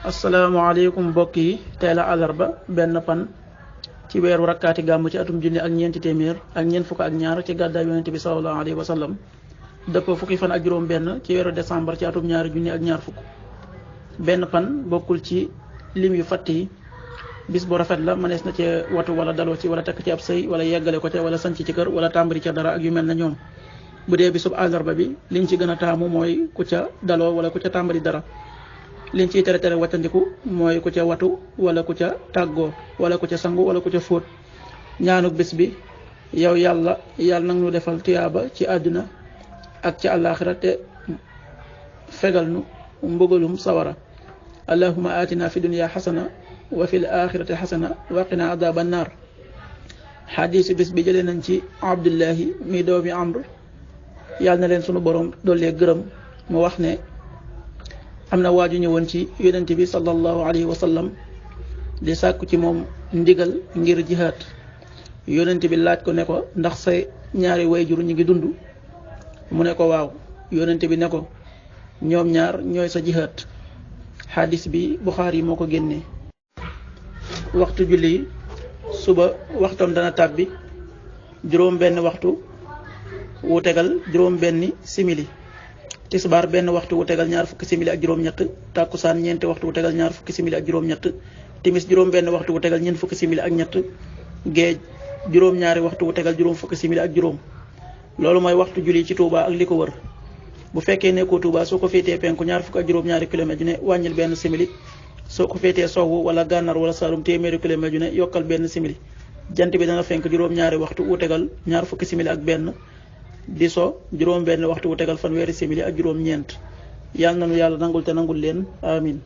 asalaamaaleykum mbokk yi tey la àllarba benn pan ci weeru rakkaati gàmm ci atum junni ak ñeenti téeméer ak ñeent fukk ak ñaar ci gàddaay yonente bi sallallahu alayhi wa sallam dëpp fukki fan ak juróom benn ci weeru décembre ci atum ñaari junni ak ñaar fukk. benn pan bokkul ci lim yu fatt yi bis bu rafet la mënees na ci watu wala daloo ci wala takk ci ab sëy wala yeggale ko ca wala sanc ci kër wala tàmbali ca dara ak yu mel na ñoom. bu dee bisub àllarba bi liñ ci gën a taamu mooy ku ca daloo wala ku ca tàmbali dara. liñ ciy tere wattandiku mooy ku ca watu wala ku ca tàggoo wala ku ca sangu wala ku ca fóot. ñaanuk bis bi yow yàlla nag nu defal tuyaaba ci àdduna ak ci àllaaxira te fegal nu mbugalum sawara. allahumma atina fi dunya xasana wa fil axirati xasana wa qina adaba naar. xadiisu bis bi jëlee nañ ci abdullahi mi doomi amr yàlla na leen sunu borom dollee gërëm mu wax ne am na waaju ñëwoon ci yonent bi sallallahu alayhi wa sallam di sàkku ci moom ndigal ngir jihaad. yonent bi laaj ko ne ko ndax say ñaari wayjur ñu ngi dund mu ne ko waaw. yonent bi ne ko ñoom ñaar ñooy sa jihaad. xadis bi Buxaari moo ko génnee. waxtu julli suba waxtam dana tàbbi juróom benn waxtu wu tegal juróom benni simili. tisbaar benn waxtu wu tegal ñaar fukki simili ak juróom-ñett. tàkkusaan ñeenti waxtu wu tegal ñaar fukki simili ak juróom-ñett. timis juróom benn waxtu wu tegal ñeent fukki simili ak ñett. géej juróom ñaari waxtu wu tegal juróom fukki simili ak juróom. loolu mooy waxtu julli ci Touba ak li ko wër. bu fekkee nekkoo Touba soo ko féetee penku ñaar fukk ak juróom-ñaari kilomètre ju ne wàññil benn simili. soo ko féetee sowwu wala gànnaar wala saalum téeméeri kilomètre ju ne yokkal benn simili. jant bi dana fenk juróom-ñaari waxtu wu tegal ñaar fukki simili ak benn. di so juróom benn waxtu wu tegal fanweeri simili ak juróom ñeent. yàlla nanu yàlla nangul te nangul leen amin